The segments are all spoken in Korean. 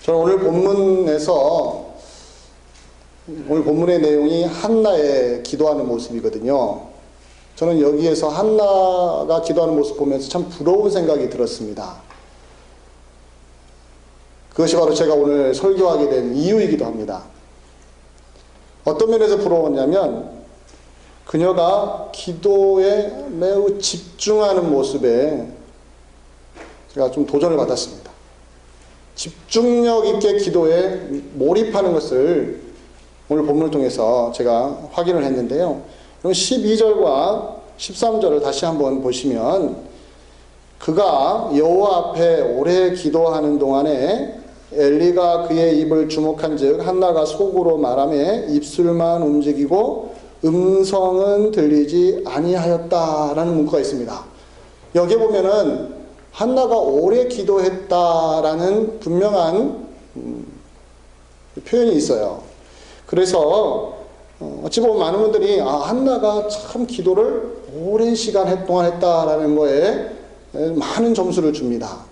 저는 오늘 본문의 내용이 한나의 기도하는 모습이거든요. 저는 여기에서 한나가 기도하는 모습 보면서 참 부러운 생각이 들었습니다. 그것이 바로 제가 오늘 설교하게 된 이유이기도 합니다. 어떤 면에서 부러웠냐면 그녀가 기도에 매우 집중하는 모습에 제가 좀 도전을 받았습니다. 집중력 있게 기도에 몰입하는 것을 오늘 본문을 통해서 제가 확인을 했는데요. 12절과 13절을 다시 한번 보시면 그가 여호와 앞에 오래 기도하는 동안에 엘리가 그의 입을 주목한 즉 한나가 속으로 말하며 입술만 움직이고 음성은 들리지 아니하였다라는 문구가 있습니다. 여기에 보면은 한나가 오래 기도했다라는 분명한 표현이 있어요. 그래서 어찌 보면 많은 분들이 한나가 참 기도를 오랜 시간 동안 했다라는 거에 많은 점수를 줍니다.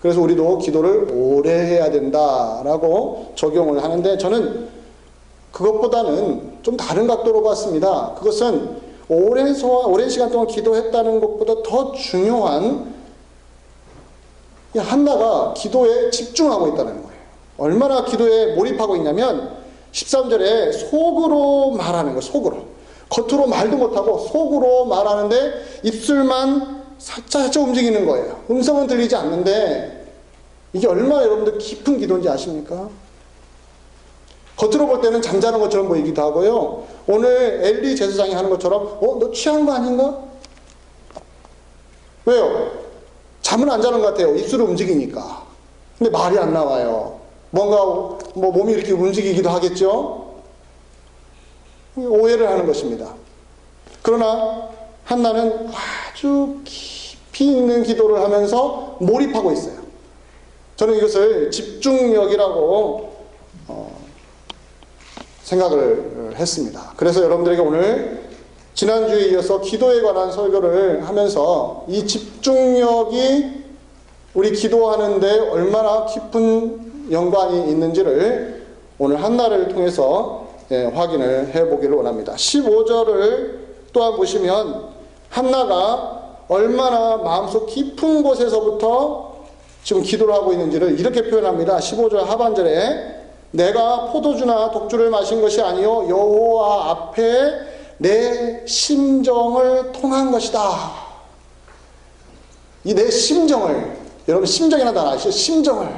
그래서 우리도 기도를 오래 해야 된다라고 적용을 하는데 저는 그것보다는 좀 다른 각도로 봤습니다. 그것은 오랜 시간 동안 기도했다는 것보다 더 중요한 한나가 기도에 집중하고 있다는 거예요. 얼마나 기도에 몰입하고 있냐면 13절에 속으로 말하는 거예요. 속으로. 겉으로 말도 못하고 속으로 말하는데 입술만 살짝 움직이는 거예요. 음성은 들리지 않는데 이게 얼마나 여러분들 깊은 기도인지 아십니까? 겉으로 볼 때는 잠자는 것처럼 보이기도 하고요. 오늘 엘리 제사장이 하는 것처럼 너 취한 거 아닌가? 왜요? 잠은 안 자는 것 같아요. 입술을 움직이니까. 근데 말이 안 나와요. 뭔가 몸이 이렇게 움직이기도 하겠죠? 오해를 하는 것입니다. 그러나 한나는 아주 깊이 있는 기도를 하면서 몰입하고 있어요. 저는 이것을 집중력이라고 생각을 했습니다. 그래서 여러분들에게 오늘 지난주에 이어서 기도에 관한 설교를 하면서 이 집중력이 우리 기도하는데 얼마나 깊은 연관이 있는지를 오늘 한나를 통해서 확인을 해보기를 원합니다. 15절을 또한 보시면 한나가 얼마나 마음속 깊은 곳에서부터 지금 기도를 하고 있는지를 이렇게 표현합니다. 15절 하반절에 내가 포도주나 독주를 마신 것이 아니요 여호와 앞에 내 심정을 통한 것이다. 이 내 심정을, 여러분 심정이나 다 아시죠? 심정을,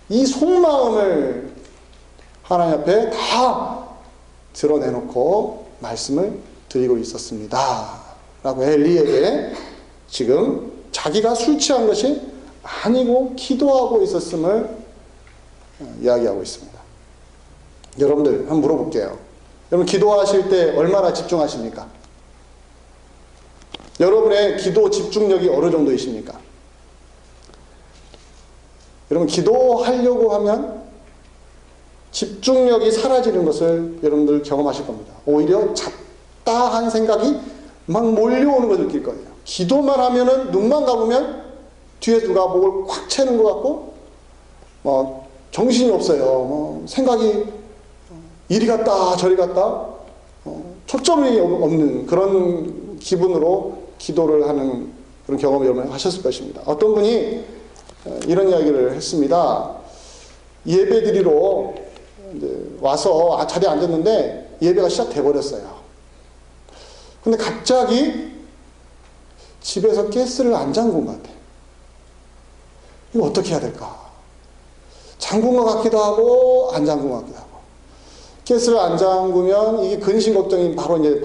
이 속마음을 하나님 앞에 다 드러내놓고 말씀을 드리고 있었습니다 라고 엘리에게 지금 자기가 술 취한 것이 아니고 기도하고 있었음을 이야기하고 있습니다. 여러분들 한번 물어볼게요. 여러분 기도하실 때 얼마나 집중하십니까? 여러분의 기도 집중력이 어느 정도이십니까? 여러분 기도하려고 하면 집중력이 사라지는 것을 여러분들 경험하실 겁니다. 오히려 잡다한 생각이 막 몰려오는 걸 느낄 거예요. 기도만 하면은 눈만 감으면 뒤에 누가 목을 꽉 채는 것 같고 정신이 없어요. 생각이 이리 갔다 저리 갔다 초점이 없는 그런 기분으로 기도를 하는 그런 경험을 여러분 하셨을 것입니다. 어떤 분이 이런 이야기를 했습니다. 예배 드리러 와서 자리에 앉았는데 예배가 시작돼 버렸어요. 근데 갑자기 집에서 가스를 안 잠근 것 같아요. 이거 어떻게 해야 될까? 잠근 것 같기도 하고 안 잠근 것 같기도 하고. 가스를 안 잠그면 이게 근심 걱정이 바로 이제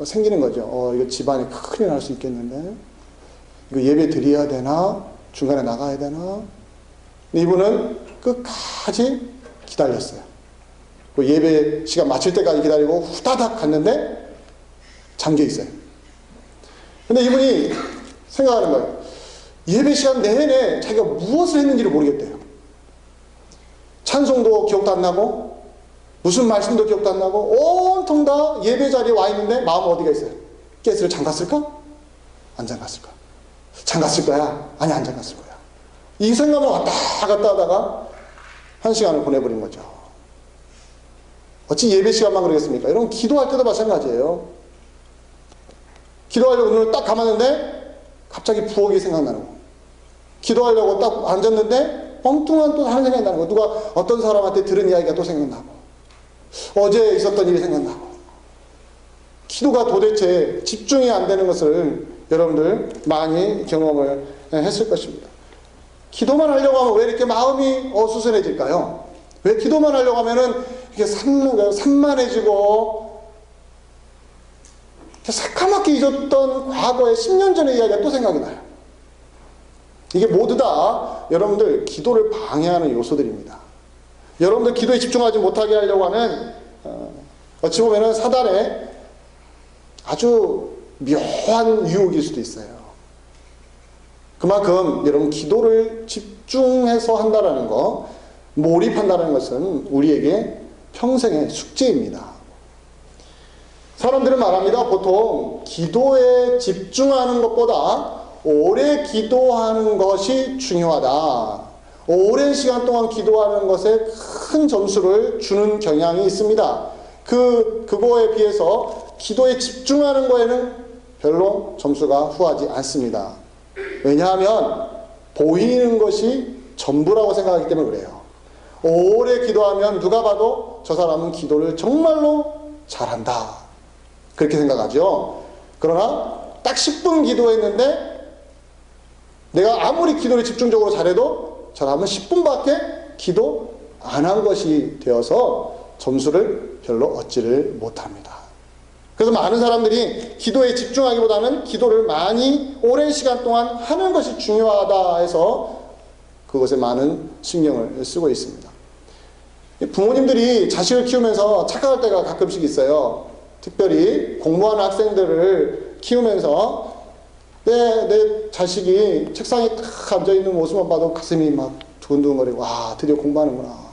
생기는 거죠. 이거 집안에 큰일 날 수 있겠는데 이거 예배 드려야 되나? 중간에 나가야 되나? 근데 이분은 끝까지 기다렸어요. 그 예배 시간 마칠 때까지 기다리고 후다닥 갔는데 잠겨 있어요. 근데 이분이 생각하는 거예요. 예배 시간 내내 자기가 무엇을 했는지를 모르겠대요. 찬송도 기억도 안 나고 무슨 말씀도 기억도 안 나고 온통 다 예배 자리에 와 있는데 마음은 어디가 있어요? 가스를 잠갔을까? 안 잠갔을까? 잠갔을 거야? 아니 안 잠갔을 거야. 이 생각만 왔다 갔다 하다가 한 시간을 보내버린 거죠. 어찌 예배 시간만 그러겠습니까? 여러분, 기도할 때도 마찬가지예요. 기도하려고 눈을 딱 감았는데 갑자기 부엌이 생각나는 거. 기도하려고 딱 앉았는데 엉뚱한 또 다른 생각이 나는 거. 누가 어떤 사람한테 들은 이야기가 또 생각나고, 어제 있었던 일이 생각나고. 기도가 도대체 집중이 안 되는 것을 여러분들 많이 경험을 했을 것입니다. 기도만 하려고 하면 왜 이렇게 마음이 어수선해질까요? 왜 기도만 하려고 하면은 이렇게 산만해지고 새카맣게 잊었던 과거의 10년 전의 이야기가 또 생각이 나요. 이게 모두 다 여러분들 기도를 방해하는 요소들입니다. 여러분들 기도에 집중하지 못하게 하려고 하는 어찌 보면은 사단의 아주 묘한 유혹일 수도 있어요. 그만큼 여러분 기도를 집중해서 한다라는 거, 몰입한다는 것은 우리에게 평생의 숙제입니다. 사람들은 말합니다. 보통 기도에 집중하는 것보다 오래 기도하는 것이 중요하다. 오랜 시간 동안 기도하는 것에 큰 점수를 주는 경향이 있습니다. 그거에 비해서 기도에 집중하는 거에는 별로 점수가 후하지 않습니다. 왜냐하면 보이는 것이 전부라고 생각하기 때문에 그래요. 오래 기도하면 누가 봐도 저 사람은 기도를 정말로 잘한다, 그렇게 생각하죠. 그러나 딱 10분 기도했는데 내가 아무리 기도를 집중적으로 잘해도 저 사람은 10분밖에 기도 안 한 것이 되어서 점수를 별로 얻지를 못합니다. 그래서 많은 사람들이 기도에 집중하기보다는 기도를 많이 오랜 시간 동안 하는 것이 중요하다 해서 그것에 많은 신경을 쓰고 있습니다. 부모님들이 자식을 키우면서 착각할 때가 가끔씩 있어요. 특별히 공부하는 학생들을 키우면서 내 자식이 책상에 딱 앉아있는 모습만 봐도 가슴이 막 두근두근거리고, 와, 드디어 공부하는구나.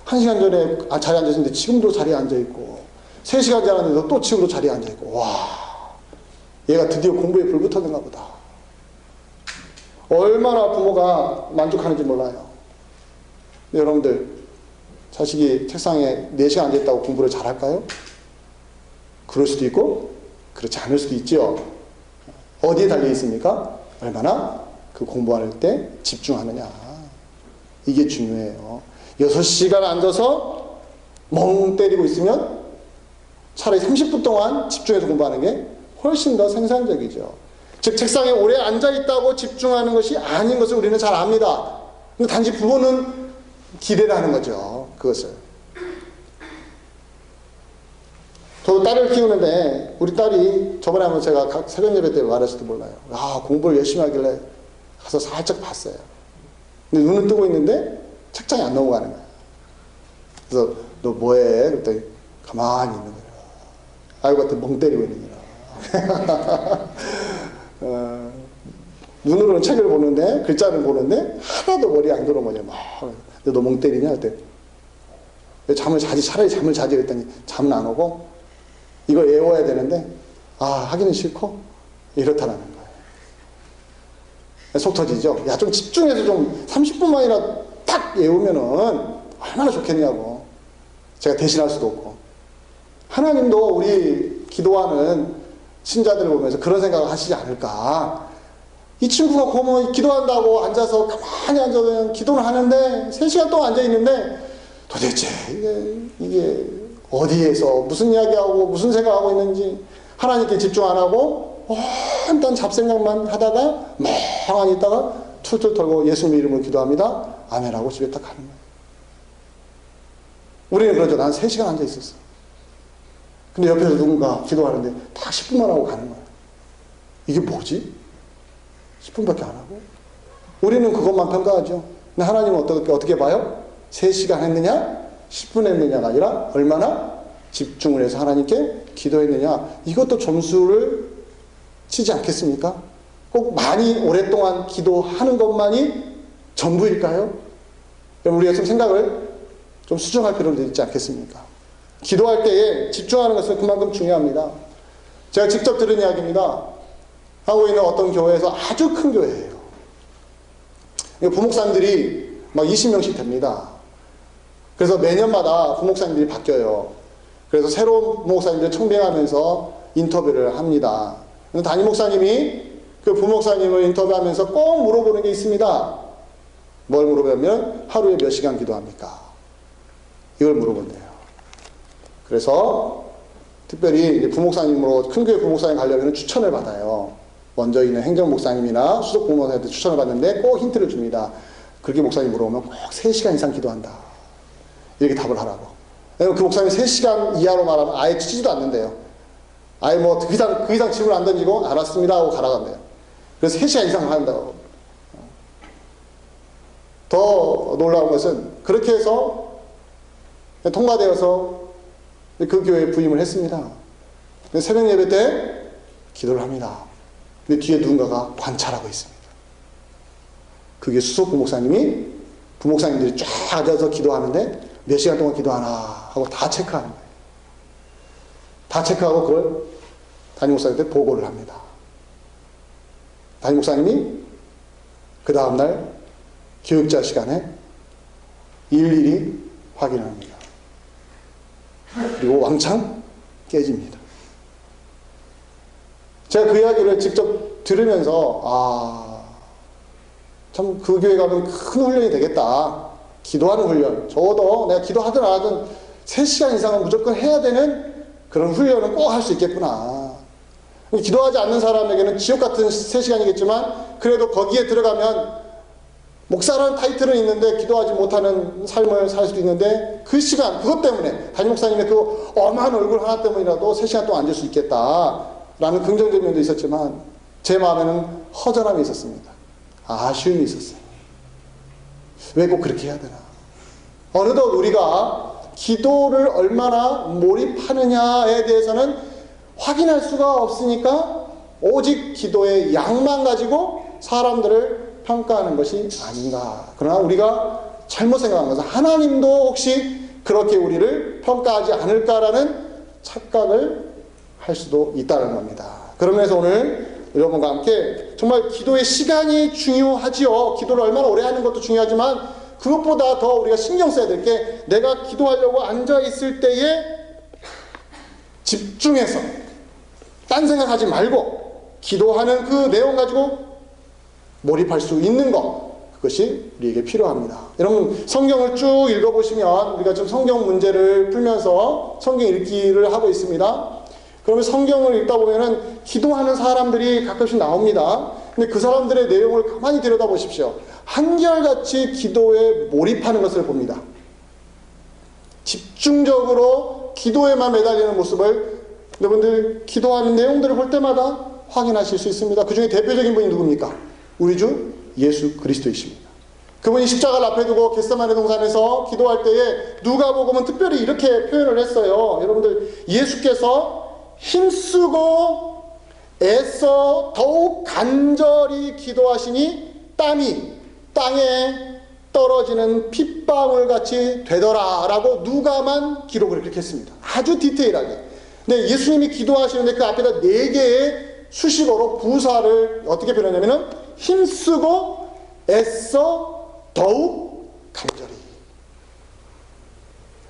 1시간 전에 자리에 앉아있는데 지금도 자리에 앉아있고, 3시간 전에 또 지금도 자리에 앉아있고, 와, 얘가 드디어 공부에 불 붙었는가 보다. 얼마나 부모가 만족하는지 몰라요. 여러분들, 자식이 책상에 4시간 앉아있다고 공부를 잘할까요? 그럴 수도 있고 그렇지 않을 수도 있죠. 어디에 달려 있습니까? 얼마나 그 공부할 때 집중하느냐. 이게 중요해요. 6시간 앉아서 멍 때리고 있으면 차라리 30분 동안 집중해서 공부하는 게 훨씬 더 생산적이죠. 즉 책상에 오래 앉아있다고 집중하는 것이 아닌 것을 우리는 잘 압니다. 근데 단지 부모는 기대를 하는 거죠. 그것을. 저도 딸을 키우는데 우리 딸이 저번에 한번 제가 새벽 예배 때 말했을지도 몰라요. 아, 공부를 열심히 하길래 가서 살짝 봤어요. 근데 눈을 뜨고 있는데 책장에 안 넘어가는 거야. 그래서 너 뭐해? 그랬더니 가만히 있는 거야. 아이고 같은 멍 때리고 있는 거야. 눈으로는 책을 보는데, 글자를 보는데 하나도 머리에 안 들어오냐. 막. 너 멍 때리냐? 할 때 잠을 자지, 차라리 잠을 자지 그랬더니 잠은 안 오고 이걸 외워야 되는데 하기는 싫고 이렇다라는 거예요. 속 터지죠. 야, 좀 집중해서 좀 30분만이나 딱 외우면은 얼마나 좋겠냐고. 제가 대신할 수도 없고. 하나님도 우리 기도하는 신자들을 보면서 그런 생각을 하시지 않을까. 이 친구가 뭐 기도한다고 앉아서 가만히 앉아서 그냥 기도를 하는데 3시간 동안 앉아있는데 도대체 이게 어디에서 무슨 이야기하고 무슨 생각하고 있는지 하나님께 집중 안 하고 일단 잡생각만 하다가 멍하니 있다가 툴툴 털고 예수님 이름으로 기도합니다. 아멘 하고 집에 딱 가는 거예요. 우리는 그러죠. 난 3시간 앉아있었어. 근데 옆에서 누군가 기도하는데 다 10분만 하고 가는 거예요. 이게 뭐지? 10분밖에 안 하고? 우리는 그것만 평가하죠. 근데 하나님은 어떻게 봐요? 3시간 했느냐? 10분 했느냐가 아니라 얼마나 집중을 해서 하나님께 기도했느냐. 이것도 점수를 치지 않겠습니까? 꼭 많이 오랫동안 기도하는 것만이 전부일까요? 우리가 좀 생각을 좀 수정할 필요도 있지 않겠습니까? 기도할 때에 집중하는 것은 그만큼 중요합니다. 제가 직접 들은 이야기입니다. 한국에 있는 어떤 교회에서 아주 큰 교회예요. 부목사님들이 막 20명씩 됩니다. 그래서 매년마다 부목사님들이 바뀌어요. 그래서 새로운 부목사님들 청빙하면서 인터뷰를 합니다. 담임 목사님이 그 부목사님을 인터뷰하면서 꼭 물어보는 게 있습니다. 뭘 물어보면 하루에 몇 시간 기도합니까? 이걸 물어본대요. 그래서 특별히 부목사님으로 큰 교회 부목사님 가려면 추천을 받아요. 먼저 있는 행정목사님이나 수석 부목사님한테 추천을 받는데 꼭 힌트를 줍니다. 그렇게 목사님 물어보면 꼭 3시간 이상 기도한다. 이렇게 답을 하라고. 왜냐면 그 목사님이 3시간 이하로 말하면 아예 치지도 않는데요. 아예 뭐 그 이상 질문 안 던지고 알았습니다 하고 가라간대요. 그래서 3시간 이상 한다고. 더 놀라운 것은 그렇게 해서 통과되어서 그 교회에 부임을 했습니다. 새벽 예배 때 기도를 합니다. 근데 뒤에 누군가가 관찰하고 있습니다. 그게 수석 부목사님이 부목사님들이 쫙 앉아서 기도하는데 몇 시간 동안 기도하나 하고 다 체크하는 거예요. 다 체크하고 그걸 담임 목사님한테 보고를 합니다. 담임 목사님이 그 다음날 교육자 시간에 일일이 확인합니다. 그리고 왕창 깨집니다. 제가 그 이야기를 직접 들으면서 참 그 교회 가면 큰 훈련이 되겠다. 기도하는 훈련. 적어도 내가 기도하든 안 하든 3시간 이상은 무조건 해야 되는 그런 훈련은 꼭 할 수 있겠구나. 기도하지 않는 사람에게는 지옥 같은 3시간이겠지만 그래도 거기에 들어가면 목사라는 타이틀은 있는데 기도하지 못하는 삶을 살 수도 있는데 그 시간, 그것 때문에 담임 목사님의 그 엄한 얼굴 하나 때문이라도 3시간 동안 앉을 수 있겠다라는 긍정적인 면도 있었지만 제 마음에는 허전함이 있었습니다. 아쉬움이 있었어요. 왜 꼭 그렇게 해야 되나? 어느덧 우리가 기도를 얼마나 몰입하느냐에 대해서는 확인할 수가 없으니까 오직 기도의 양만 가지고 사람들을 평가하는 것이 아닌가. 그러나 우리가 잘못 생각한 것은 하나님도 혹시 그렇게 우리를 평가하지 않을까라는 착각을 할 수도 있다는 겁니다. 그러면서 오늘 여러분과 함께 정말 기도의 시간이 중요하지요. 기도를 얼마나 오래 하는 것도 중요하지만 그것보다 더 우리가 신경 써야 될 게 내가 기도하려고 앉아 있을 때에 집중해서 딴 생각하지 말고 기도하는 그 내용 가지고 몰입할 수 있는 것, 그것이 우리에게 필요합니다. 여러분 성경을 쭉 읽어보시면 우리가 지금 성경 문제를 풀면서 성경 읽기를 하고 있습니다. 그러면 성경을 읽다 보면은 기도하는 사람들이 가끔씩 나옵니다. 근데 그 사람들의 내용을 가만히 들여다보십시오. 한결같이 기도에 몰입하는 것을 봅니다. 집중적으로 기도에만 매달리는 모습을 여러분들 기도하는 내용들을 볼 때마다 확인하실 수 있습니다. 그 중에 대표적인 분이 누굽니까? 우리 주 예수 그리스도이십니다. 그분이 십자가를 앞에 두고 겟세마네 동산에서 기도할 때에 누가복음은 특별히 이렇게 표현을 했어요. 여러분들 예수께서 힘쓰고 애써 더욱 간절히 기도하시니 땀이 땅에 떨어지는 핏방울 같이 되더라 라고 누가만 기록을 그렇게 했습니다. 아주 디테일하게. 근데 예수님이 기도하시는데 그 앞에다 4개의 수식어로 부사를 어떻게 표현하냐면은 힘쓰고 애써 더욱 간절히.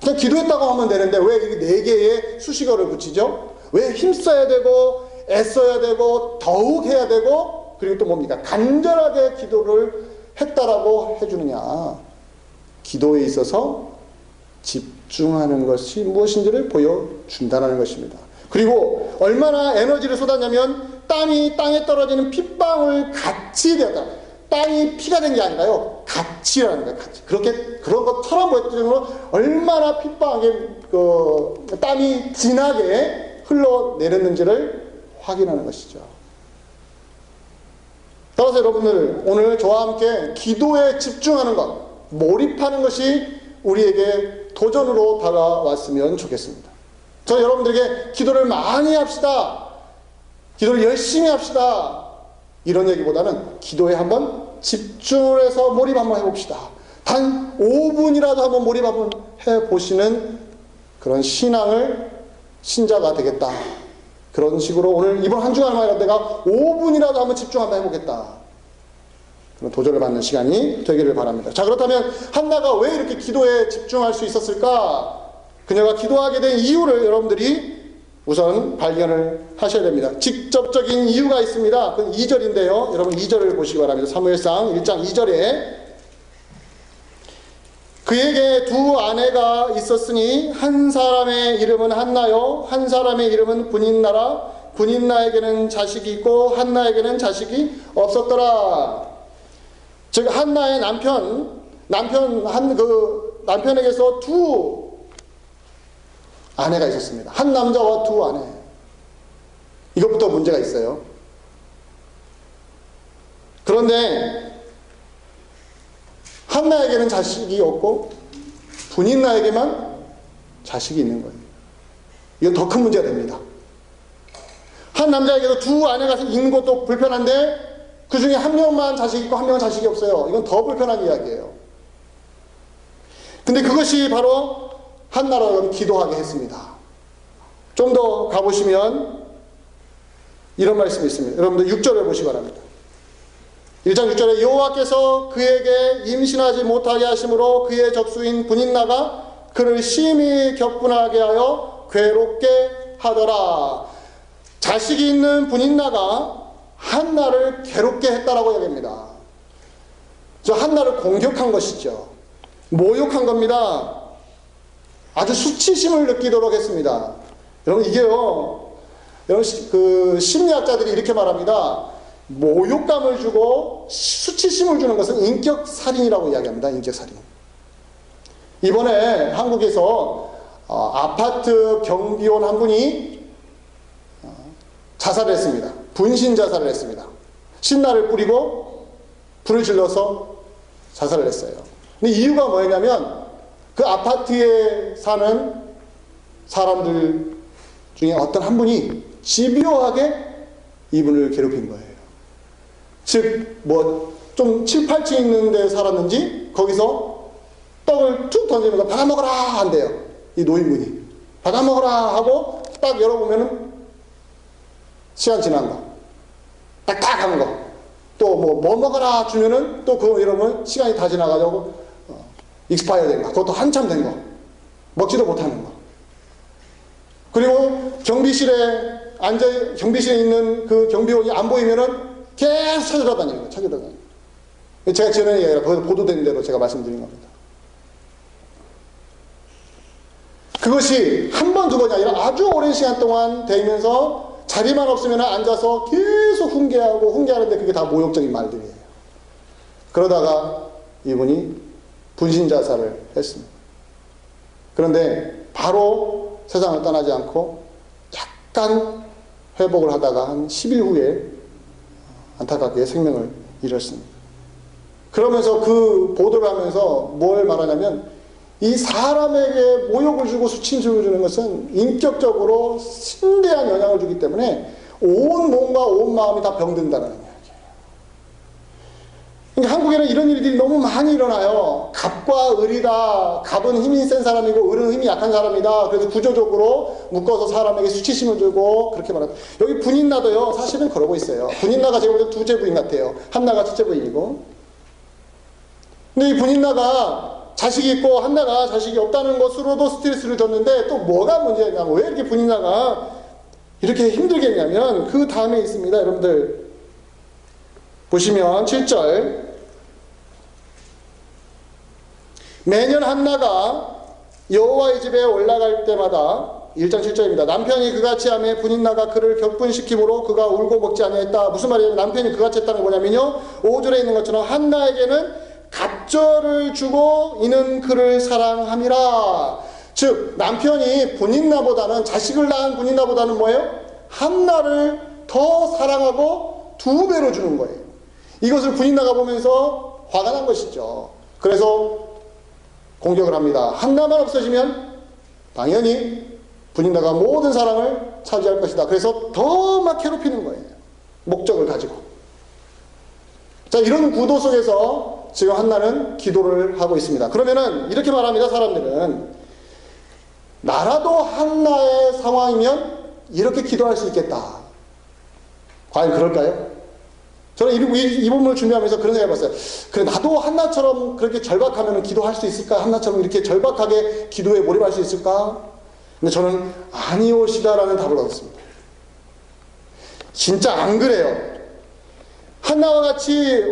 그냥 기도했다고 하면 되는데 왜 이렇게 4개의 수식어를 붙이죠? 왜 힘써야 되고 애써야 되고 더욱 해야 되고 그리고 또 뭡니까? 간절하게 기도를 했다라고 해주느냐. 기도에 있어서 집중하는 것이 무엇인지를 보여준다는 것입니다. 그리고 얼마나 에너지를 쏟았냐면 땀이 땅에 떨어지는 핏방울 같이 되었다. 땅이 피가 된 게 아니라요. 같이라는 거예요. 같이. 그런 것처럼 보였던 정도로 얼마나 핏방울에 땀이 진하게 흘러내렸는지를 확인하는 것이죠. 따라서 여러분들 오늘 저와 함께 기도에 집중하는 것, 몰입하는 것이 우리에게 도전으로 다가왔으면 좋겠습니다. 저 여러분들에게 기도를 많이 합시다. 기도를 열심히 합시다. 이런 얘기보다는 기도에 한번 집중을 해서 몰입 한번 해봅시다. 단 5분이라도 한번 몰입 한번 해보시는 그런 신자가 되겠다. 그런 식으로 오늘 이번 한 주간만이라도 내가 5분이라도 한번 집중 한번 해보겠다. 도전을 받는 시간이 되기를 바랍니다. 자, 그렇다면 한나가 왜 이렇게 기도에 집중할 수 있었을까? 그녀가 기도하게 된 이유를 여러분들이 우선 발견을 하셔야 됩니다. 직접적인 이유가 있습니다. 그건 2절인데요. 여러분 2절을 보시기 바랍니다. 사무엘상 1장 2절에 그에게 두 아내가 있었으니 한 사람의 이름은 한나요 한 사람의 이름은 분인나라. 분인나에게는 자식이 있고 한나에게는 자식이 없었더라. 즉 한나의 남편에게서 두 아내가 있었습니다. 한 남자와 두 아내. 이것부터 문제가 있어요. 그런데 한나에게는 자식이 없고 분인나에게만 자식이 있는 거예요. 이건 더 큰 문제가 됩니다. 한 남자에게도 두 아내가 있는 것도 불편한데 그 중에 한 명만 자식이 있고 한 명은 자식이 없어요. 이건 더 불편한 이야기예요. 근데 그것이 바로 한나를 기도하게 했습니다. 좀 더 가보시면 이런 말씀이 있습니다. 여러분들 6절을 보시기 바랍니다. 1장 6절에 여호와께서 그에게 임신하지 못하게 하심으로 그의 접수인 분인나가 그를 심히 격분하게 하여 괴롭게 하더라. 자식이 있는 분인나가 한나를 괴롭게 했다라고 이야기합니다. 저 한나를 공격한 것이죠. 모욕한 겁니다. 아주 수치심을 느끼도록 했습니다. 여러분 이게요, 여러분 그 심리학자들이 이렇게 말합니다. 모욕감을 주고 수치심을 주는 것은 인격살인이라고 이야기합니다. 인격살인. 이번에 한국에서 아파트 경비원 한 분이 자살을 했습니다. 분신 자살을 했습니다. 신나를 뿌리고 불을 질러서 자살을 했어요. 근데 이유가 뭐였냐면 그 아파트에 사는 사람들 중에 어떤 한 분이 집요하게 이분을 괴롭힌 거예요. 즉, 좀 7, 8층 있는 데 살았는지 거기서 떡을 툭 던지면서 받아 먹어라 한대요. 이 노인분이. 받아 먹어라 하고 딱 열어보면은 시간 지난 거. 딱딱한 거. 또 뭐 먹어라 주면은 또 그거 이러면 시간이 다 지나가지고 익스파이어 된 거. 그것도 한참 된 거. 먹지도 못하는 거. 그리고 경비실에 있는 그 경비원이 안 보이면은 계속 찾아다니는 거예요. 찾아다니는 거예요. 제가 지어낸 얘기가 아니라 거기서 보도된 대로 제가 말씀드린 겁니다. 그것이 한 번, 두 번이 아니라 아주 오랜 시간 동안 되면서 자리만 없으면 앉아서 계속 훈계하는데 그게 다 모욕적인 말들이에요. 그러다가 이분이 분신자살을 했습니다. 그런데 바로 세상을 떠나지 않고 약간 회복을 하다가 한 10일 후에 안타깝게 생명을 잃었습니다. 그러면서 그 보도를 하면서 뭘 말하냐면 이 사람에게 모욕을 주고 수치심을 주는 것은 인격적으로 심대한 영향을 주기 때문에 온 몸과 온 마음이 다 병든다는 이야기예요. 그러니까 한국에는 이런 일들이 너무 많이 일어나요. 갑과 을이다. 갑은 힘이 센 사람이고 을은 힘이 약한 사람이다. 그래서 구조적으로 묶어서 사람에게 수치심을 주고 그렇게 말합니다. 여기 분인나도요. 사실은 그러고 있어요. 분인나가 제가 볼 때 두째 부인 같아요. 한나가 첫째 부인이고. 근데 이 분인나가 자식이 있고 한나가 자식이 없다는 것으로도 스트레스를 줬는데 또 뭐가 문제냐면 왜 이렇게 분인나가 이렇게 힘들게 했냐면 그 다음에 있습니다. 여러분들 보시면 7절 매년 한나가 여호와의 집에 올라갈 때마다 1장 7절입니다. 남편이 그같이 하매 분인나가 그를 격분시키므로 그가 울고 먹지 아니하였다. 무슨 말이에요? 남편이 그같이 했다는 뭐냐면요 5절에 있는 것처럼 한나에게는 갑절을 주고 이는 그를 사랑함이라. 즉 남편이 분인나보다는 자식을 낳은 분인나보다는 뭐예요? 한나를 더 사랑하고 2배로 주는 거예요. 이것을 분인나가 보면서 화가 난 것이죠. 그래서 공격을 합니다. 한나만 없어지면 당연히 분인나가 모든 사랑을 차지할 것이다. 그래서 더 막 괴롭히는 거예요. 목적을 가지고. 자, 이런 구도 속에서 지금 한나는 기도를 하고 있습니다. 그러면은 이렇게 말합니다. 사람들은 나라도 한나의 상황이면 이렇게 기도할 수 있겠다. 과연 그럴까요? 저는 이 본문을 준비하면서 그런 생각을 해봤어요. 그래, 나도 한나처럼 그렇게 절박하면 기도할 수 있을까? 한나처럼 이렇게 절박하게 기도에 몰입할 수 있을까? 근데 저는 아니오시다라는 답을 얻었습니다. 진짜 안 그래요. 한나와 같이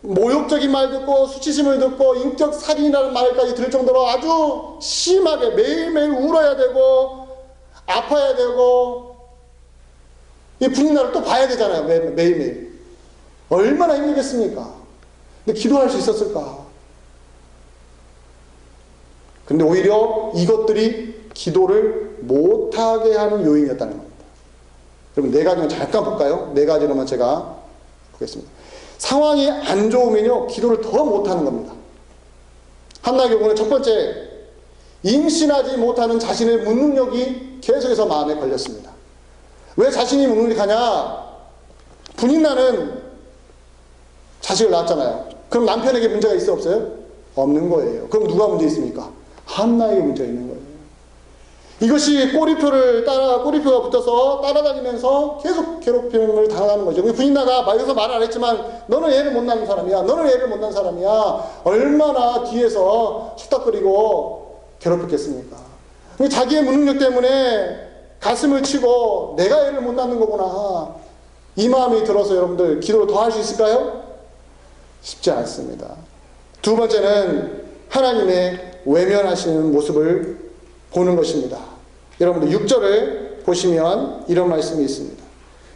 모욕적인 말 듣고 수치심을 듣고 인격 살인이라는 말까지 들을 정도로 아주 심하게 매일매일 울어야 되고 아파야 되고 이 분인날을 또 봐야 되잖아요. 매일매일. 얼마나 힘들겠습니까? 근데 기도할 수 있었을까? 근데 오히려 이것들이 기도를 못하게 하는 요인이었다는 겁니다. 여러분, 네 가지만 잠깐 볼까요? 네 가지로만 제가 보겠습니다. 상황이 안 좋으면요, 기도를 더 못하는 겁니다. 한나의 경우는 첫 번째, 임신하지 못하는 자신의 무능력이 계속해서 마음에 걸렸습니다. 왜 자신이 무능력하냐? 분인나는 자식을 낳았잖아요. 그럼 남편에게 문제가 있어 없어요? 없는 거예요. 그럼 누가 문제 있습니까? 한나에게 문제가 있는 거예요. 이것이 꼬리표가 붙어서 따라다니면서 계속 괴롭힘을 당하는 거죠. 분인나가 여기서 말 안 했지만 너는 애를 못 낳는 사람이야. 너는 애를 못 낳는 사람이야. 얼마나 뒤에서 수닥거리고 괴롭혔겠습니까? 자기의 무능력 때문에 가슴을 치고 내가 애를 못 낳는 거구나. 이 마음이 들어서 여러분들 기도를 더 할 수 있을까요? 쉽지 않습니다. 두 번째는 하나님의 외면하시는 모습을 보는 것입니다. 여러분들 6절을 보시면 이런 말씀이 있습니다.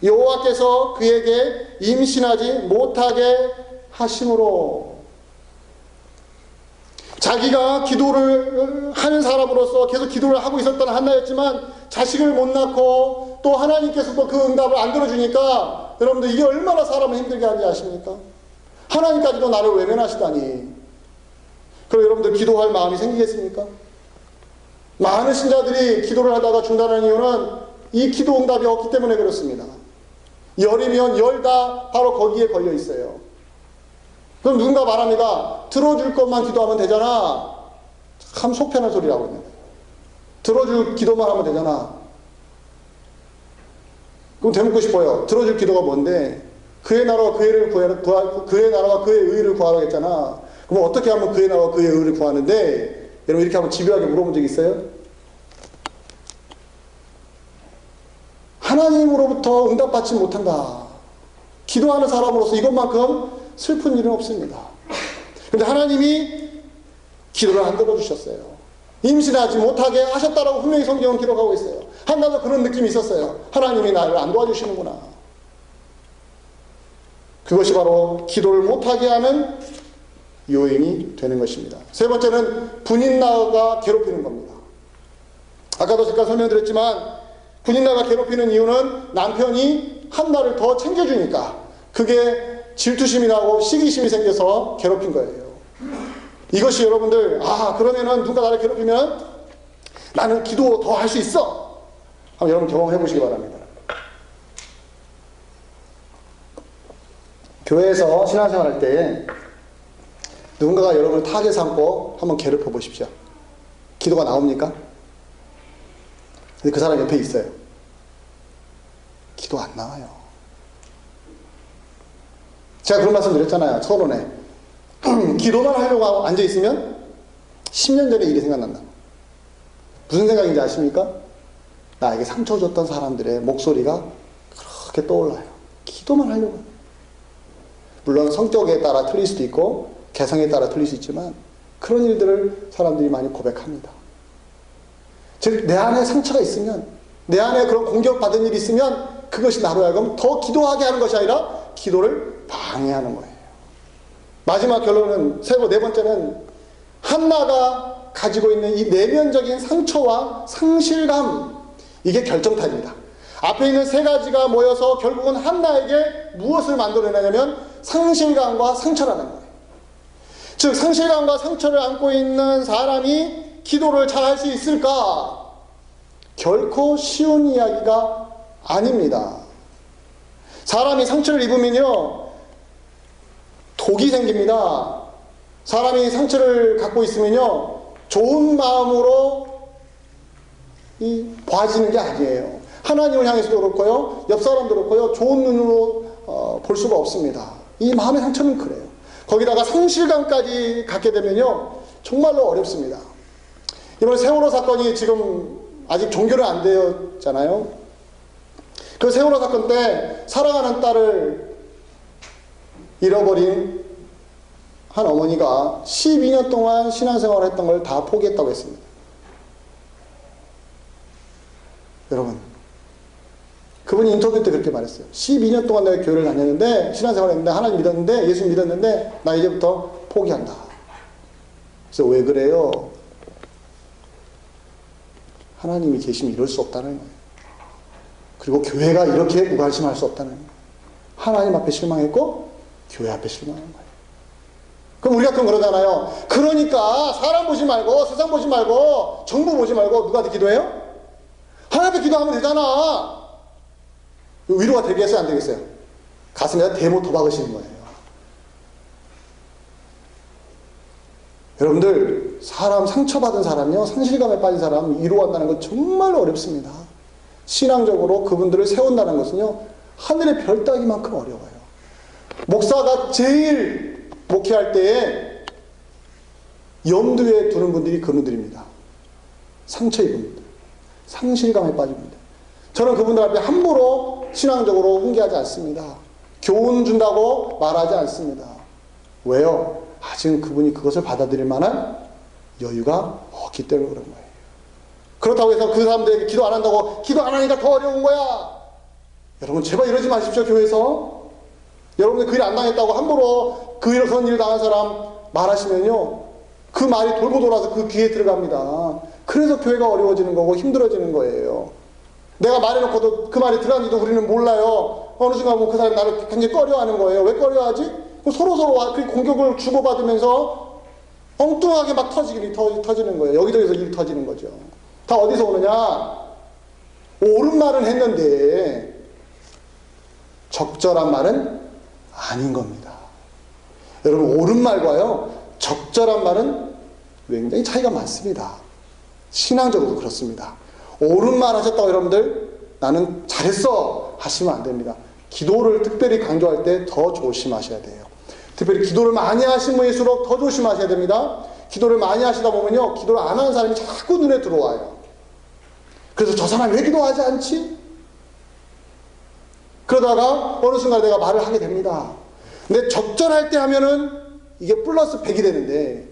여호와께서 그에게 임신하지 못하게 하심으로. 자기가 기도를 하는 사람으로서 계속 기도를 하고 있었던 한나였지만 자식을 못 낳고 또 하나님께서도 그 응답을 안 들어주니까 여러분들 이게 얼마나 사람을 힘들게 하는지 아십니까? 하나님까지도 나를 외면하시다니. 그럼 여러분들 기도할 마음이 생기겠습니까? 많은 신자들이 기도를 하다가 중단하는 이유는 이 기도 응답이 없기 때문에 그렇습니다. 열이면 열 다 바로 거기에 걸려 있어요. 그럼 누군가 말합니다. 들어줄 것만 기도하면 되잖아. 참 속편한 소리라고 있는 거예요. 들어줄 기도만 하면 되잖아. 그럼 되묻고 싶어요. 들어줄 기도가 뭔데? 그의 나라와 그의 의를 구하라고 했잖아. 그럼 어떻게 하면 그의 나라와 그의 의를 구하는데? 여러분 이렇게 한번 집요하게 물어본 적 있어요? 하나님으로부터 응답받지 못한다. 기도하는 사람으로서 이것만큼 슬픈 일은 없습니다. 그런데 하나님이 기도를 안 들어주셨어요. 임신하지 못하게 하셨다라고 분명히 성경은 기록하고 있어요. 한나도 그런 느낌이 있었어요. 하나님이 나를 안 도와주시는구나. 그것이 바로 기도를 못하게 하는 요인이 되는 것입니다. 세 번째는 분인나가 괴롭히는 겁니다. 아까도 잠깐 설명드렸지만 분인나가 괴롭히는 이유는 남편이 한나를 더 챙겨주니까 그게 질투심이 나고 시기심이 생겨서 괴롭힌 거예요. 이것이 여러분들 그러면은 누가 나를 괴롭히면 나는 기도 더 할 수 있어. 한번 여러분 경험해 보시기 바랍니다. 교회에서 신앙생활 할 때 누군가가 여러분을 타겟 삼고 한번 괴롭혀 보십시오. 기도가 나옵니까? 근데 그 사람 옆에 있어요. 기도 안 나와요. 제가 그런 말씀 드렸잖아요. 서론에. 기도만 하려고 앉아있으면 10년 전에 일이 생각난다. 무슨 생각인지 아십니까? 나에게 상처 줬던 사람들의 목소리가 그렇게 떠올라요. 기도만 하려고. 물론 성격에 따라 틀릴 수도 있고 개성에 따라 틀릴 수 있지만 그런 일들을 사람들이 많이 고백합니다. 즉 내 안에 상처가 있으면, 내 안에 그런 공격받은 일이 있으면 그것이 나로 하여금 더 기도하게 하는 것이 아니라 기도를 방해하는 거예요. 마지막 결론은 네 번째는 한나가 가지고 있는 이 내면적인 상처와 상실감, 이게 결정타입니다. 앞에 있는 세 가지가 모여서 결국은 한나에게 무엇을 만들어내냐면 상실감과 상처라는 거예요. 즉 상실감과 상처를 안고 있는 사람이 기도를 잘 할 수 있을까? 결코 쉬운 이야기가 아닙니다. 사람이 상처를 입으면요 독이 생깁니다. 사람이 상처를 갖고 있으면요 좋은 마음으로 봐지는 게 아니에요. 하나님을 향해서도 그렇고요, 옆 사람도 그렇고요, 좋은 눈으로 볼 수가 없습니다. 이 마음의 상처는 그래요. 거기다가 상실감까지 갖게 되면요, 정말로 어렵습니다. 이번에 세월호 사건이 지금 아직 종결은 안 되었잖아요. 그 세월호 사건 때 사랑하는 딸을 잃어버린 한 어머니가 12년 동안 신앙생활을 했던 걸 다 포기했다고 했습니다. 여러분, 그분이 인터뷰 때 그렇게 말했어요. 12년 동안 내가 교회를 다녔는데, 신앙생활을 했는데, 하나님 믿었는데, 예수 믿었는데, 나 이제부터 포기한다. 그래서 왜 그래요? 하나님이 계시면 이럴 수 없다는 거예요. 그리고 교회가 이렇게 무관심할 수 없다는 거예요. 하나님 앞에 실망했고 교회 앞에 실망한 거예요. 그럼 우리 같은 그러잖아요. 그러니까 사람 보지 말고 세상 보지 말고 정부 보지 말고 누구한테 기도해요? 하나님 앞에 기도하면 되잖아. 위로가 되겠어요? 안 되겠어요? 가슴에다 대못 도박으시는 거예요. 여러분들, 사람 상처받은 사람이요, 상실감에 빠진 사람 위로한다는 건 정말 어렵습니다. 신앙적으로 그분들을 세운다는 것은요, 하늘의 별 따기만큼 어려워요. 목사가 제일 목회할 때에 염두에 두는 분들이 그분들입니다. 상처 입은 분들, 상실감에 빠진 분들. 저는 그분들 앞에 함부로 신앙적으로 훈계하지 않습니다. 교훈 준다고 말하지 않습니다. 왜요? 아직은 그분이 그것을 받아들일 만한 여유가 없기 때문에 그런 거예요. 그렇다고 해서 그 사람들에게 기도 안 한다고 기도 안 하니까 더 어려운 거야. 여러분, 제발 이러지 마십시오. 교회에서 여러분들 그 일 안 당했다고 함부로 그런 일 당한 사람 말하시면요, 그 말이 돌고 돌아서 그 귀에 들어갑니다. 그래서 교회가 어려워지는 거고 힘들어지는 거예요. 내가 말해놓고도 그 말이 들어간지도 우리는 몰라요. 어느 순간 보면 그 사람이 나를 굉장히 꺼려하는 거예요. 왜 꺼려하지? 서로서로 그 공격을 주고받으면서 엉뚱하게 막 터지는 거예요. 여기저기서 일이 터지는 거죠. 다 어디서 오느냐? 옳은 말은 했는데 적절한 말은 아닌 겁니다. 여러분, 옳은 말과요, 적절한 말은 굉장히 차이가 많습니다. 신앙적으로도 그렇습니다. 옳은 말 하셨다고 여러분들 나는 잘했어 하시면 안 됩니다. 기도를 특별히 강조할 때 더 조심하셔야 돼요. 특별히 기도를 많이 하신 분일수록 더 조심하셔야 됩니다. 기도를 많이 하시다 보면요, 기도를 안 하는 사람이 자꾸 눈에 들어와요. 그래서 저 사람이 왜 기도하지 않지? 그러다가 어느 순간 내가 말을 하게 됩니다. 근데 적절할 때 하면은 이게 플러스 100이 되는데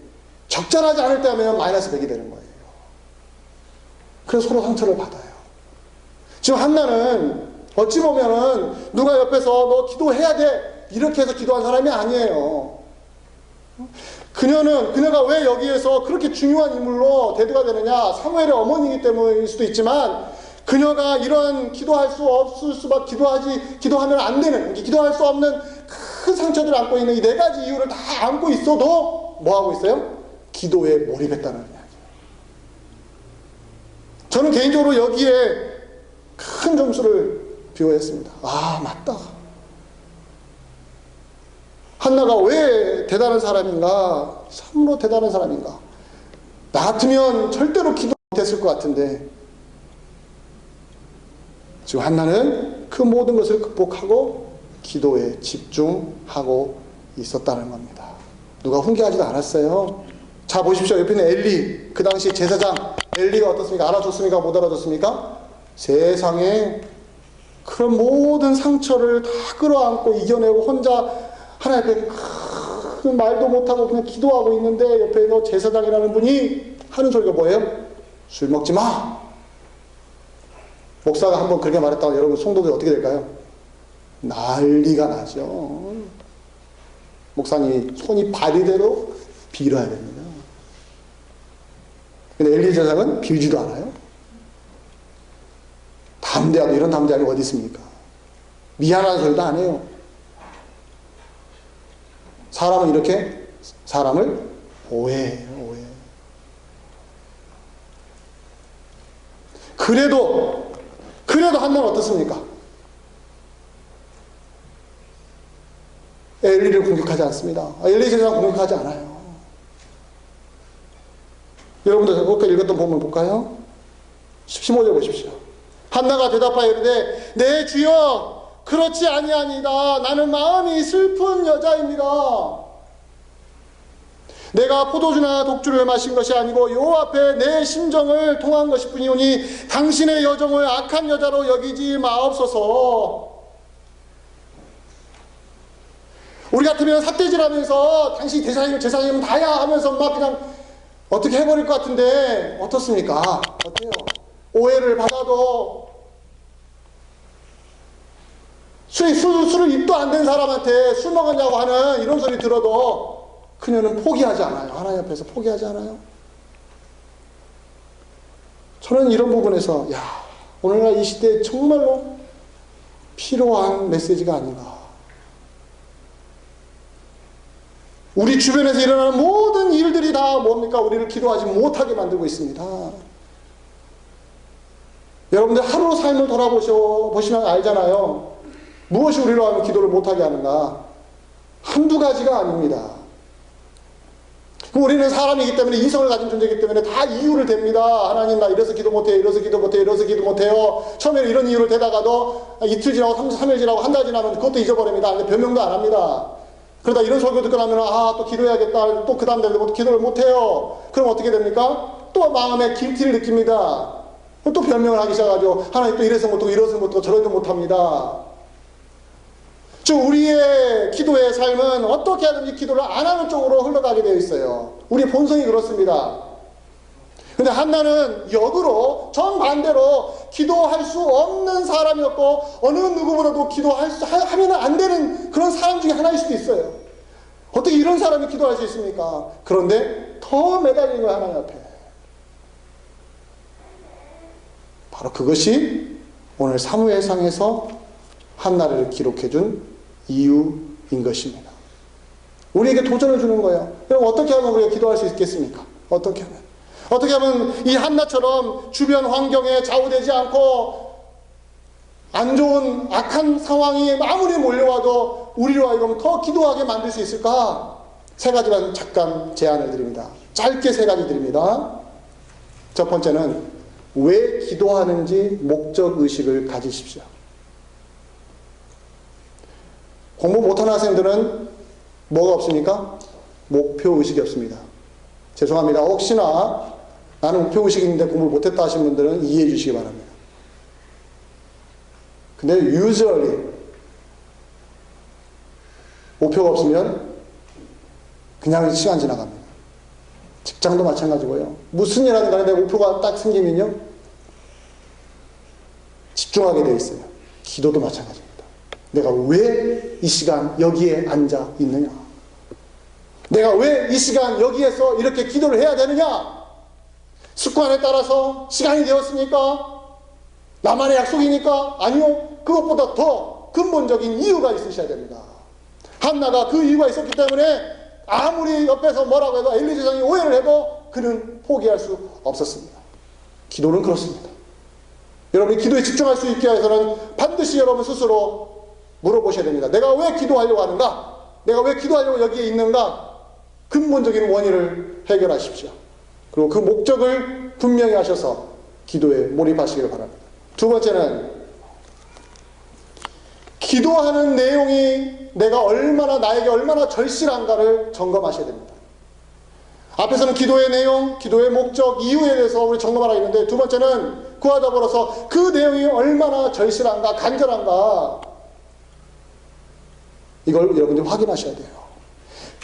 적절하지 않을 때 하면 마이너스 100이 되는 거예요. 그래서 서로 상처를 받아요. 지금 한나는 어찌 보면은 누가 옆에서 너 기도해야 돼 이렇게 해서 기도한 사람이 아니에요. 그녀가 왜 여기에서 그렇게 중요한 인물로 대두가 되느냐? 사무엘의 어머니이기 때문일 수도 있지만, 그녀가 이런 기도할 수 없을 수밖에, 기도하면 안 되는, 기도할 수 없는 큰 상처들을 안고 있는 이 4가지 이유를 다 안고 있어도 뭐 하고 있어요? 기도에 몰입했다는 이야기예요. 저는 개인적으로 여기에 큰 점수를 비워했습니다. 아, 맞다. 한나가 왜 대단한 사람인가? 참으로 대단한 사람인가? 나 같으면 절대로 기도 못했을 것 같은데, 지금 한나는 그 모든 것을 극복하고 기도에 집중하고 있었다는 겁니다. 누가 훈계하지도 않았어요. 자, 보십시오. 옆에 있는 엘리, 그 당시 제사장 엘리가 어떻습니까? 알아줬습니까? 못 알아줬습니까? 세상에 그런 모든 상처를 다 끌어안고 이겨내고 혼자 하나님 앞에 말도 못하고 그냥 기도하고 있는데, 옆에서 제사장이라는 분이 하는 소리가 뭐예요? 술 먹지 마. 목사가 한번 그렇게 말했다고 여러분 성도들이 어떻게 될까요? 난리가 나죠. 목사님이 손이 발이대로 빌어야 됩니다. 근데 엘리 제사장은 빌지도 않아요. 담대하고 이런 담대함이 어디 있습니까? 미안한 소리도 안 해요. 사람은 이렇게 사람을 오해해요. 오해. 그래도 한나는 어떻습니까? 엘리를 공격하지 않습니다. 엘리 제사장 공격하지 않아요. 여러분들 아까 읽었던 본문 볼까요? 15절 보십시오. 한나가 대답하여 이르되 내 주여 그렇지 아니하니다. 나는 마음이 슬픈 여자입니다. 내가 포도주나 독주를 마신 것이 아니고 요 앞에 내 심정을 통한 것일 뿐이오니 당신의 여정을 악한 여자로 여기지 마옵소서. 우리 같으면 삿대질하면서 당신 대사님 제사님 다야 하면서 막 그냥 어떻게 해버릴 것 같은데 어떻습니까? 어때요? 오해를 받아도 술을 입도 안 된 사람한테 술 먹었냐고 하는 이런 소리 들어도 그녀는 포기하지 않아요. 하나님 앞에서 포기하지 않아요. 저는 이런 부분에서 오늘날 이 시대에 정말로 필요한 메시지가 아닌가. 우리 주변에서 일어나는 모든 일들이 다 뭡니까? 우리를 기도하지 못하게 만들고 있습니다. 여러분들 하루 삶을 돌아보시면 알잖아요. 무엇이 우리로 하면 기도를 못하게 하는가? 한두 가지가 아닙니다. 우리는 사람이기 때문에 이성을 가진 존재이기 때문에 다 이유를 댑니다. 하나님 나 이래서 기도 못해요. 이래서 기도 못해요. 이래서 기도 못해요. 처음에는 이런 이유를 대다가도 이틀 지나고 3일 지나고 한 달 지나면 그것도 잊어버립니다. 근데 변명도 안 합니다. 그러다 이런 설교 듣고 나면 또 기도해야겠다. 또 그 다음 되고 기도를 못해요. 그럼 어떻게 됩니까? 또 마음에 길티를 느낍니다. 또 변명을 하기 시작하죠. 하나님 또 이래서 못하고 이래서 못하고 저래도 못합니다. 즉 우리의 기도의 삶은 어떻게 하든지 기도를 안 하는 쪽으로 흘러가게 되어 있어요. 우리의 본성이 그렇습니다. 근데 한나는 역으로 정반대로 기도할 수 없는 사람이었고 어느 누구보다도 하면 안 되는 그런 사람 중에 하나일 수도 있어요. 어떻게 이런 사람이 기도할 수 있습니까? 그런데 더 매달리는 거예요. 하나님 앞에. 바로 그것이 오늘 사무엘상에서 한나를 기록해준 이유인 것입니다. 우리에게 도전을 주는 거예요. 그럼 어떻게 하면 우리가 기도할 수 있겠습니까? 어떻게 하면 이 한나처럼 주변 환경에 좌우되지 않고 안 좋은 악한 상황이 아무리 몰려와도 우리로 하여금 더 기도하게 만들 수 있을까? 세 가지만 잠깐 제안을 드립니다. 짧게 세 가지 드립니다. 첫 번째는 왜 기도하는지 목적의식을 가지십시오. 공부 못하는 학생들은 뭐가 없습니까? 목표의식이 없습니다. 죄송합니다. 혹시나 나는 목표의식이 있는데 공부를 못했다 하신 분들은 이해해 주시기 바랍니다. 근데 usually 목표가 없으면 그냥 시간 지나갑니다. 직장도 마찬가지고요. 무슨 일 하든 간에 내 목표가 딱 생기면요 집중하게 되어 있어요. 기도도 마찬가지입니다. 내가 왜 이 시간 여기에 앉아 있느냐? 내가 왜 이 시간 여기에서 이렇게 기도를 해야 되느냐? 습관에 따라서 시간이 되었으니까? 나만의 약속이니까? 아니요. 그것보다 더 근본적인 이유가 있으셔야 됩니다. 한나가 그 이유가 있었기 때문에 아무리 옆에서 뭐라고 해도 엘리 제사장이 오해를 해도 그는 포기할 수 없었습니다. 기도는 그렇습니다. 여러분이 기도에 집중할 수 있게 해서는 반드시 여러분 스스로 물어보셔야 됩니다. 내가 왜 기도하려고 하는가? 내가 왜 기도하려고 여기에 있는가? 근본적인 원인을 해결하십시오. 그리고 그 목적을 분명히 하셔서 기도에 몰입하시길 바랍니다. 두 번째는 기도하는 내용이 나에게 얼마나 절실한가를 점검하셔야 됩니다. 앞에서는 기도의 내용, 기도의 목적, 이유에 대해서 우리 점검하라 했는데 두 번째는 그와 더불어서 그 내용이 얼마나 절실한가, 간절한가 이걸 여러분들이 확인하셔야 돼요.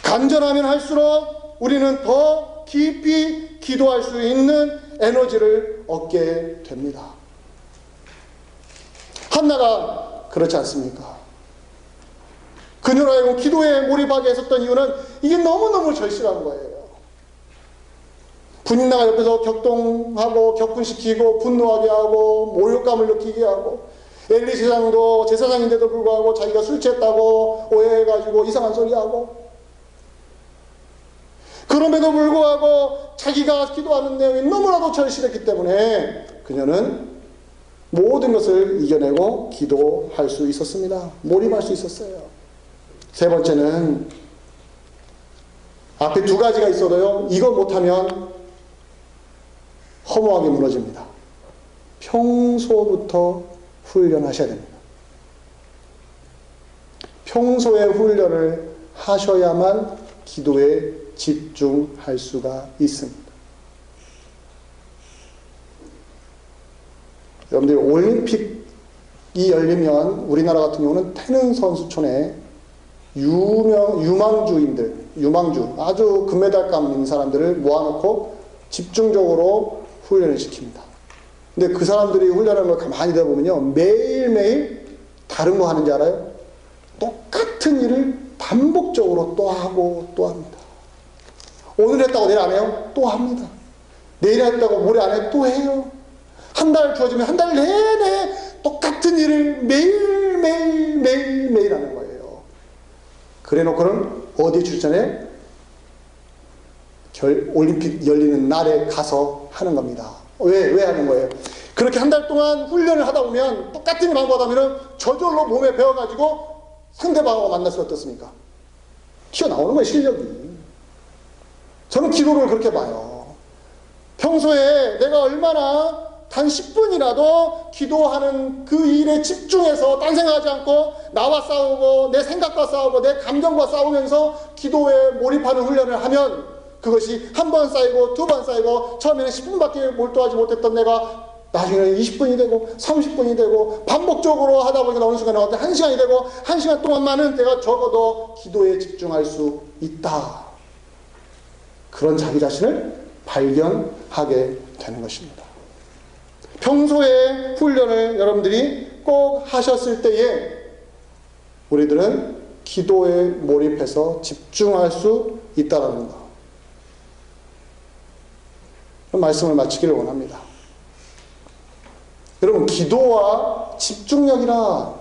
간절하면 할수록 우리는 더 깊이 기도할 수 있는 에너지를 얻게 됩니다. 한나가 그렇지 않습니까? 그녀로 하여금 기도에 몰입하게 했었던 이유는 이게 너무너무 절실한 거예요. 분인나가 옆에서 격동하고 격분시키고 분노하게 하고 모욕감을 느끼게 하고 엘리 제사장도 제사장인데도 불구하고 자기가 술 취했다고 오해해가지고 이상한 소리하고 그럼에도 불구하고 자기가 기도하는 내용이 너무나도 절실했기 때문에 그녀는 모든 것을 이겨내고 기도할 수 있었습니다. 몰입할 수 있었어요. 세 번째는 앞에 두 가지가 있어도요 이거 못하면 허무하게 무너집니다. 평소부터 훈련하셔야 됩니다. 평소에 훈련을 하셔야만 기도에 집중할 수가 있습니다. 여러분들 올림픽이 열리면 우리나라 같은 경우는 태릉 선수촌에 유망주 아주 금메달감 있는 사람들을 모아놓고 집중적으로 훈련을 시킵니다. 근데 그 사람들이 훈련하는 걸 가만히 들어보면요, 매일매일 다른 거 하는지 알아요? 똑같은 일을 반복적으로 또 하고 또 합니다. 오늘 했다고 내일 안 해요? 또 합니다. 내일 했다고 모레 안 해요? 또 해요. 한 달 주어지면 한 달 내내 똑같은 일을 매일 하는 거예요. 그래 놓고는 어디 출전해? 올림픽 열리는 날에 가서 하는 겁니다. 왜 하는 거예요? 그렇게 한 달 동안 훈련을 하다 보면 똑같은 일만 하다 보면 저절로 몸에 배워가지고 상대방하고 만났을 때 어떻습니까? 튀어나오는 거예요, 실력이. 저는 기도를 그렇게 봐요. 평소에 내가 얼마나 단 10분이라도 기도하는 그 일에 집중해서 딴 생각하지 않고 나와 싸우고 내 생각과 싸우고 내 감정과 싸우면서 기도에 몰입하는 훈련을 하면 그것이 한 번 쌓이고 두 번 쌓이고 처음에는 10분밖에 몰두하지 못했던 내가 나중에는 20분이 되고 30분이 되고 반복적으로 하다 보니까 어느 순간에 1시간이 되고 1시간 동안만은 내가 적어도 기도에 집중할 수 있다. 그런 자기 자신을 발견하게 되는 것입니다. 평소에 훈련을 여러분들이 꼭 하셨을 때에 우리들은 기도에 몰입해서 집중할 수 있다는 것. 말씀을 마치기를 원합니다. 여러분, 기도와 집중력이라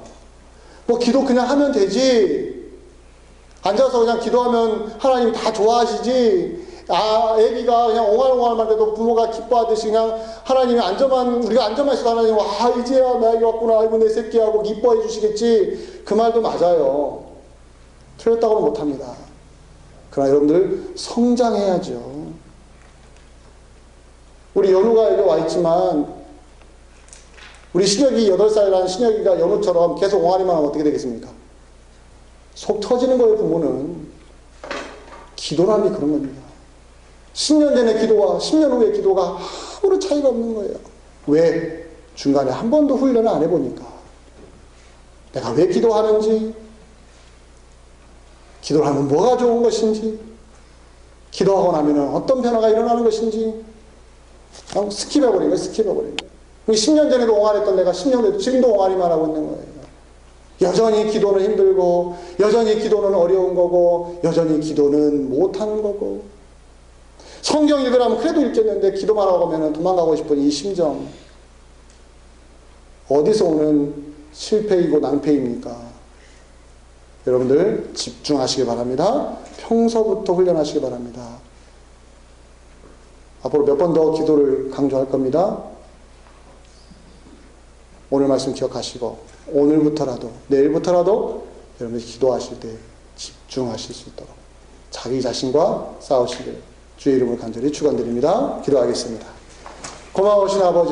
기도 그냥 하면 되지, 앉아서 그냥 기도하면 하나님 다 좋아하시지, 애기가 그냥 옹알옹알만 돼도 부모가 기뻐하듯이 그냥 하나님이 우리가 앉아만 있어도 하나님, 이제야 내 아이가 왔구나, 아이고 내 새끼 하고 기뻐해 주시겠지. 그 말도 맞아요. 틀렸다고는 못합니다. 그러나 여러분들 성장해야죠. 우리 연우가 여기 와 있지만 우리 신혁이 8살이라는 신혁이가 연우처럼 계속 옹알이만 하면 어떻게 되겠습니까? 속 터지는 거예요. 부모는. 기도라는 게 그런 겁니다. 10년 전의 기도와 10년 후의 기도가 아무런 차이가 없는 거예요. 왜? 중간에 한 번도 훈련을 안 해보니까. 내가 왜 기도하는지, 기도를 하면 뭐가 좋은 것인지, 기도하고 나면 어떤 변화가 일어나는 것인지 스킵해버린 거예요. 스킵해버린 거예요. 10년 전에도 옹알했던 내가 10년 후에도 지금도 옹알이만 하고 있는 거예요. 여전히 기도는 힘들고, 여전히 기도는 어려운 거고, 여전히 기도는 못하는 거고, 성경 읽으라면 그래도 읽겠는데 기도만 하고 오면 도망가고 싶은 이 심정, 어디서 오는 실패이고 낭패입니까? 여러분들 집중하시기 바랍니다. 평소부터 훈련하시기 바랍니다. 앞으로 몇 번 더 기도를 강조할 겁니다. 오늘 말씀 기억하시고 오늘부터라도 내일부터라도 여러분이 기도하실 때 집중하실 수 있도록 자기 자신과 싸우시길 주의 이름으로 간절히 축원드립니다. 기도하겠습니다. 고마우신 아버지